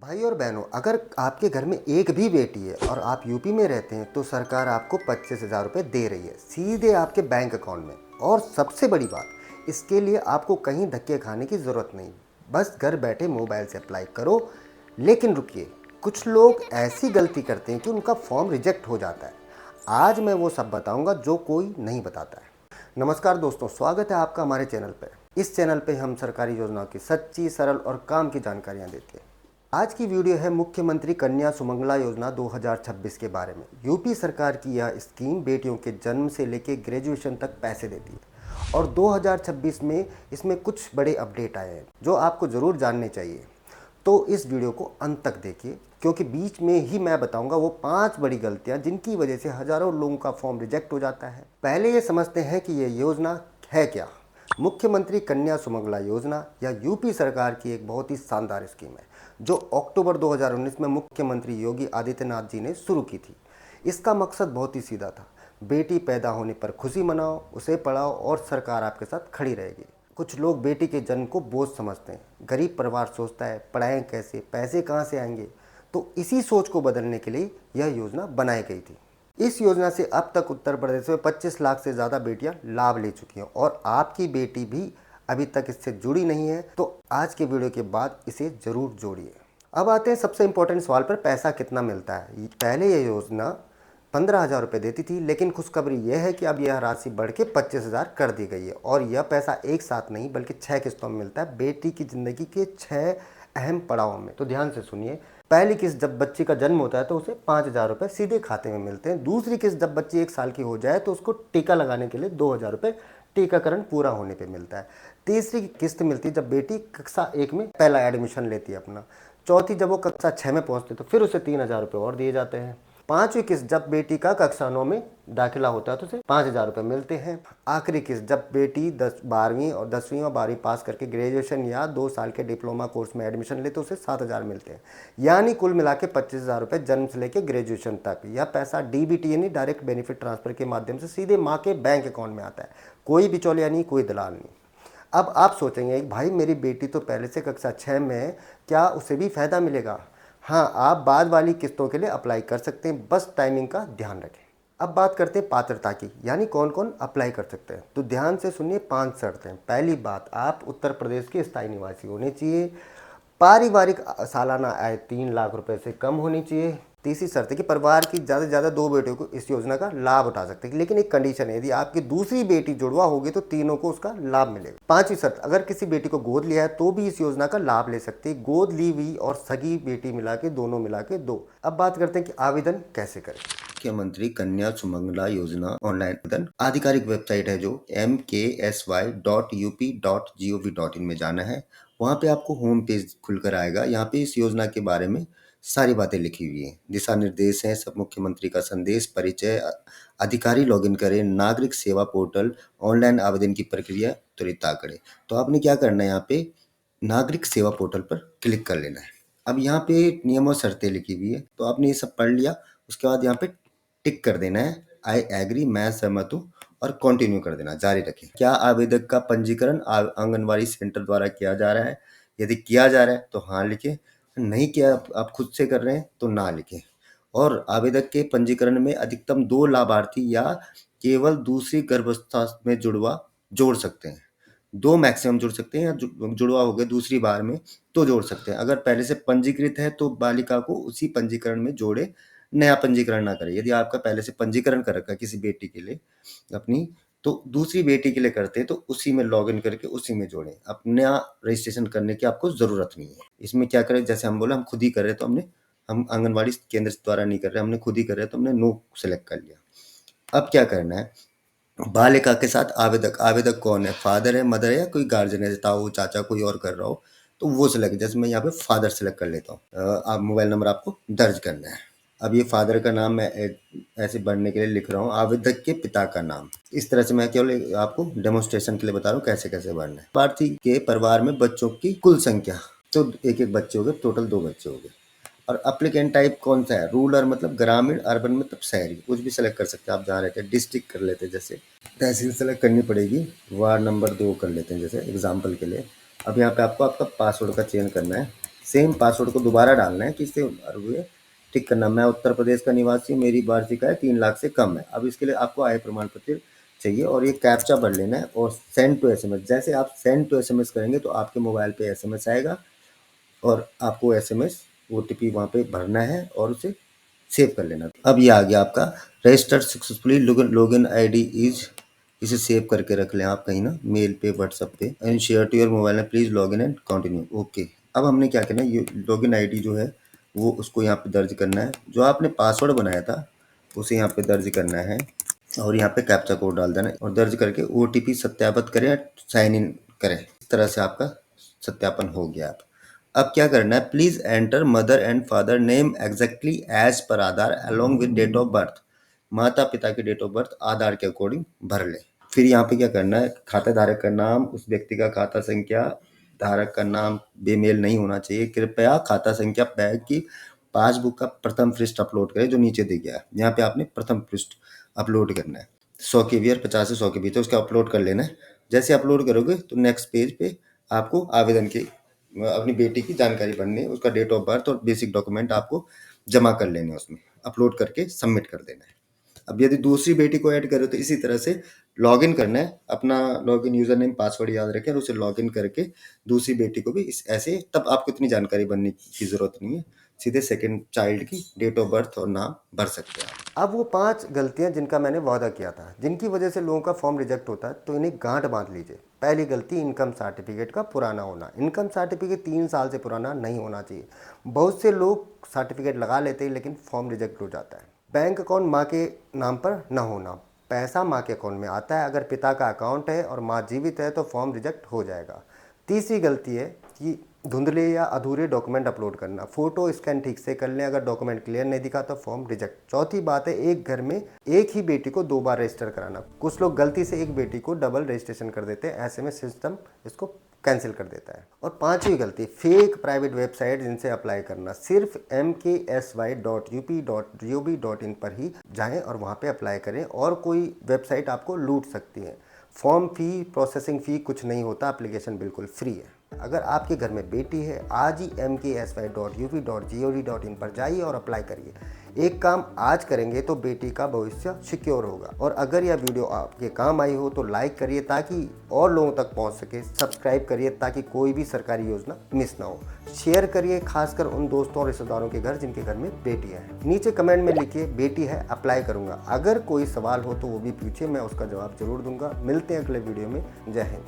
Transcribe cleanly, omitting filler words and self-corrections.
भाई और बहनों, अगर आपके घर में एक भी बेटी है और आप यूपी में रहते हैं तो सरकार आपको 25,000 रुपये दे रही है सीधे आपके बैंक अकाउंट में। और सबसे बड़ी बात, इसके लिए आपको कहीं धक्के खाने की ज़रूरत नहीं, बस घर बैठे मोबाइल से अप्लाई करो। लेकिन रुकिए, कुछ लोग ऐसी गलती करते हैं कि उनका फॉर्म रिजेक्ट हो जाता है। आज मैं वो सब बताऊंगा जो कोई नहीं बताता है। नमस्कार दोस्तों, स्वागत है आपका हमारे चैनल पर। इस चैनल पे हम सरकारी योजनाओं की सच्ची, सरल और काम की जानकारियाँ देते हैं। आज की वीडियो है मुख्यमंत्री कन्या सुमंगला योजना 2026 के बारे में। यूपी सरकार की यह स्कीम बेटियों के जन्म से लेकर ग्रेजुएशन तक पैसे देती है और 2026 में इसमें कुछ बड़े अपडेट आए हैं जो आपको ज़रूर जानने चाहिए। तो इस वीडियो को अंत तक देखिए, क्योंकि बीच में ही मैं बताऊंगा वो 5 बड़ी गलतियां जिनकी वजह से हज़ारों लोगों का फॉर्म रिजेक्ट हो जाता है। पहले ये समझते हैं कि ये योजना है क्या। मुख्यमंत्री कन्या सुमंगला योजना या यूपी सरकार की एक बहुत ही शानदार स्कीम है जो अक्टूबर 2019 में मुख्यमंत्री योगी आदित्यनाथ जी ने शुरू की थी। इसका मकसद बहुत ही सीधा था, बेटी पैदा होने पर खुशी मनाओ, उसे पढ़ाओ और सरकार आपके साथ खड़ी रहेगी। कुछ लोग बेटी के जन्म को बोझ समझते हैं। गरीब परिवार सोचता है पढ़ाएं कैसे, पैसे कहाँ से आएंगे। तो इसी सोच को बदलने के लिए यह योजना बनाई गई थी। इस योजना से अब तक उत्तर प्रदेश में 25 लाख से ज़्यादा बेटियां लाभ ले चुकी हैं और आपकी बेटी भी अभी तक इससे जुड़ी नहीं है तो आज के वीडियो के बाद इसे ज़रूर जोड़िए। अब आते हैं सबसे इम्पोर्टेंट सवाल पर, पैसा कितना मिलता है। पहले ये योजना 15,000 रुपये देती थी, लेकिन खुशखबरी यह है कि अब यह राशि बढ़ के 25,000 कर दी गई है और यह पैसा एक साथ नहीं बल्कि 6 किस्तों में मिलता है, बेटी की ज़िंदगी के 6 अहम पड़ावों में। तो ध्यान से सुनिए। पहली किस्त जब बच्ची का जन्म होता है तो उसे 5,000 रुपये सीधे खाते में मिलते हैं। दूसरी किस्त जब बच्ची 1 साल की हो जाए तो उसको टीका लगाने के लिए 2,000 रुपये टीकाकरण पूरा होने पे मिलता है। तीसरी किस्त मिलती है जब बेटी कक्षा 1 में पहला एडमिशन लेती है अपना। चौथी जब वो कक्षा 6 में पहुंचती है तो फिर उसे 3,000 रुपये और दिए जाते हैं। पांचवी किस्त जब बेटी का कक्षा 9 में दाखिला होता है तो उसे 5,000 रुपये मिलते हैं। आखिरी किस्त जब बेटी 12वीं और 10वीं और 12वीं पास करके ग्रेजुएशन या 2 साल के डिप्लोमा कोर्स में एडमिशन ले तो उसे 7,000 मिलते हैं। यानी कुल मिला के 25,000 रुपये जन्म से लेकर ग्रेजुएशन तक। यह पैसा डीबीटी यानी डायरेक्ट बेनिफिट ट्रांसफर के माध्यम से सीधे माँ के बैंक अकाउंट में आता है। कोई बिचौलिया नहीं, कोई दलाल नहीं। अब आप सोचेंगे भाई मेरी बेटी तो पहले से कक्षा 6 में है, क्या उसे भी फ़ायदा मिलेगा? हाँ, आप बाद वाली किस्तों के लिए अप्लाई कर सकते हैं, बस टाइमिंग का ध्यान रखें। अब बात करते हैं पात्रता की, यानी कौन कौन अप्लाई कर सकते हैं। तो ध्यान से सुनिए, 5 शर्तें। पहली बात, आप उत्तर प्रदेश के स्थायी निवासी होने चाहिए। पारिवारिक सालाना आय 3 लाख रुपए से कम होनी चाहिए। तीसरी शर्त है कि परिवार की ज़्यादा से ज़्यादा 2 बेटियों को इस योजना का लाभ उठा सकते हैं, लेकिन एक कंडीशन है, यदि आपकी दूसरी बेटी जुड़वा होगी तो तीनों को उसका लाभ मिलेगा। पांचवी शर्त, अगर किसी बेटी को गोद लिया है तो भी इस योजना का लाभ ले सकते हैं। गोद ली हुई और सगी बेटी मिला के दोनों मिला के 2। अब बात करते हैं कि आवेदन कैसे करें। मुख्यमंत्री कन्या सुमंगला योजना ऑनलाइन आवेदन आधिकारिक वेबसाइट है जो mksy.up.gov.in में जाना है। वहाँ पे आपको होम पेज खुलकर आएगा। यहाँ पे इस योजना के बारे में सारी बातें लिखी हुई हैं, दिशा निर्देश हैं, सब मुख्यमंत्री का संदेश, परिचय, अधिकारी लॉगिन करें, नागरिक सेवा पोर्टल, ऑनलाइन आवेदन की प्रक्रिया त्वरित करें। तो आपने क्या करना है, यहाँ पे नागरिक सेवा पोर्टल पर क्लिक कर लेना है। अब यहाँ पे नियम और शर्तें लिखी हुई है, तो आपने ये सब पढ़ लिया। उसके बाद यहाँ पे टिक कर देना है, आई एग्री, मैं सहमत हूँ, और कंटिन्यू कर देना, जारी रखें। क्या आवेदक का पंजीकरण आंगनवाड़ी सेंटर द्वारा किया जा रहा है? यदि किया जा रहा है तो हाँ लिखें, नहीं किया आप खुद से कर रहे हैं तो ना लिखें। और आवेदक के पंजीकरण में अधिकतम 2 लाभार्थी या केवल दूसरी गर्भावस्था में जुड़वा जोड़ सकते हैं। 2 मैक्सिमम जुड़ सकते हैं, या जुड़वा हो गए दूसरी बार में तो जोड़ सकते हैं। अगर पहले से पंजीकृत है तो बालिका को उसी पंजीकरण में जोड़े, नया पंजीकरण ना करें। यदि आपका पहले से पंजीकरण कर रखा है किसी बेटी के लिए अपनी, तो दूसरी बेटी के लिए करते हैं तो उसी में लॉगिन करके उसी में जोड़ें। अपना रजिस्ट्रेशन करने की आपको ज़रूरत नहीं है। इसमें क्या करें, जैसे हम बोले हम खुद ही कर रहे हैं, तो हम आंगनवाड़ी केंद्र द्वारा नहीं कर रहे, हमने खुद ही कर रहे हैं तो हमने नो सेलेक्ट कर लिया। अब क्या करना है, बालिका के साथ आवेदक कौन है, फादर है, मदर है, या कोई गार्जियन है, ताऊ चाचा कोई और कर रहा हो तो वो सिलेक्ट, जैसे मैं यहाँ पे फादर सेलेक्ट कर लेता हूँ। आप मोबाइल नंबर आपको दर्ज करना है। अब ये फादर का नाम मैं ऐसे बढ़ने के लिए लिख रहा हूँ, आवेदक के पिता का नाम। इस तरह से मैं केवल आपको डेमोन्स्ट्रेशन के लिए बता रहा हूँ कैसे कैसे बढ़ना है। लाभार्थी के परिवार में बच्चों की कुल संख्या, तो एक बच्चे हो गए, टोटल 2 बच्चे हो गए। और एप्लीकेंट टाइप कौन सा है, रूरल मतलब ग्रामीण, अर्बन मतलब शहरी, कुछ भी सेलेक्ट कर सकते हैं आप जहाँ रहते हैं। डिस्ट्रिक्ट कर लेते हैं, जैसे तहसील सेलेक्ट करनी पड़ेगी। वार्ड नंबर 2 कर लेते हैं जैसे एग्जाम्पल के लिए। अब यहाँ पे आपको आपका पासवर्ड का चयन करना है, सेम पासवर्ड को दोबारा डालना है, किससे भरे हुए टिक करना। मैं उत्तर प्रदेश का निवासी, मेरी वार्षिक आय 3 लाख से कम है। अब इसके लिए आपको आय प्रमाण पत्र चाहिए और ये कैप्चा भर लेना है और सेंड टू एसएमएस। जैसे आप सेंड टू एसएमएस करेंगे तो आपके मोबाइल पे एसएमएस आएगा और आपको एसएमएस ओटीपी वहाँ पे भरना है और उसे सेव कर लेना। अब ये आ गया आपका registered successfully login ID is, इसे सेव करके रख लें आप कहीं ना, मेल पे, व्हाट्सएप पे। And share to your mobile में please login and continue. Okay, अब हमने क्या करना है, ये लॉगिन आईडी जो है वो उसको यहाँ पे दर्ज करना है। जो आपने पासवर्ड बनाया था उसे यहाँ पे दर्ज करना है और यहाँ पे कैप्चा कोड डाल देना है और दर्ज करके ओटीपी सत्यापित करें, साइन इन करें। इस तरह से आपका सत्यापन हो गया। अब क्या करना है, please enter mother and father name exactly as per Aadhaar along with date of birth. माता पिता की डेट ऑफ बर्थ आधार के अकॉर्डिंग भर ले। फिर यहाँ पे क्या करना है, खाता धारक का नाम, उस व्यक्ति का खाता संख्या, धारक का नाम बेमेल नहीं होना चाहिए। कृपया खाता संख्या बैंक की पासबुक का प्रथम पृष्ठ अपलोड करें जो नीचे दे गया है। यहाँ पे आपने प्रथम पृष्ठ अपलोड करना है। 100 के 50 से 100 के बीच है, उसका अपलोड कर लेना है। जैसे अपलोड करोगे तो नेक्स्ट पेज पे आपको आवेदन की अपनी बेटी की जानकारी भरनी है, उसका डेट ऑफ बर्थ और बेसिक डॉक्यूमेंट आपको जमा कर लेने हैं, उसमें अपलोड करके सबमिट कर देना है। अब यदि दूसरी बेटी को ऐड करो तो इसी तरह से लॉगिन करना है, अपना लॉगिन यूजर नेम पासवर्ड याद रखें और उसे लॉगिन करके दूसरी बेटी को भी इस ऐसे, तब आपको इतनी जानकारी भरने की जरूरत नहीं है, सीधे सेकंड चाइल्ड की डेट ऑफ बर्थ और नाम भर सकते हैं। अब वो 5 गलतियां जिनका मैंने वादा किया था, जिनकी वजह से लोगों का फॉर्म रिजेक्ट होता है, तो इन्हें गांठ बांध लीजिए। पहली गलती, इनकम सर्टिफिकेट का पुराना होना। इनकम सर्टिफिकेट 3 साल से पुराना नहीं होना चाहिए। बहुत से लोग सर्टिफिकेट लगा लेते हैं लेकिन फॉर्म रिजेक्ट हो जाता है। बैंक अकाउंट माँ के नाम पर न होना। पैसा माँ के अकाउंट में आता है, अगर पिता का अकाउंट है और माँ जीवित है तो फॉर्म रिजेक्ट हो जाएगा। तीसरी गलती है कि धुंधले या अधूरे डॉक्यूमेंट अपलोड करना। फोटो स्कैन ठीक से कर लें, अगर डॉक्यूमेंट क्लियर नहीं दिखा तो फॉर्म रिजेक्ट। चौथी बात है, एक घर में एक ही बेटी को 2 बार रजिस्टर कराना। कुछ लोग गलती से एक बेटी को डबल रजिस्ट्रेशन कर देते हैं, ऐसे में सिस्टम इसको कैंसिल कर देता है। और 5वीं गलती, फेक प्राइवेट वेबसाइट जिनसे अप्लाई करना। सिर्फ mksy.up.gov.in पर ही जाएं और वहां पे अप्लाई करें, और कोई वेबसाइट आपको लूट सकती है। फॉर्म फी, प्रोसेसिंग फ़ी कुछ नहीं होता, एप्लीकेशन बिल्कुल फ्री है। अगर आपके घर में बेटी है, आज ही mksy.up.gov.in पर जाइए और अप्लाई करिए। एक काम आज करेंगे तो बेटी का भविष्य सिक्योर होगा। और अगर यह वीडियो आपके काम आई हो तो लाइक करिए ताकि और लोगों तक पहुंच सके। सब्सक्राइब करिए ताकि कोई भी सरकारी योजना मिस ना हो। शेयर करिए खासकर उन दोस्तों और रिश्तेदारों के घर जिनके घर में बेटी है। नीचे कमेंट में लिखिए बेटी है, अप्लाई करूंगा। अगर कोई सवाल हो तो वो भी पूछिए, मैं उसका जवाब जरूर दूंगा। मिलते हैं अगले वीडियो में। जय हिंद।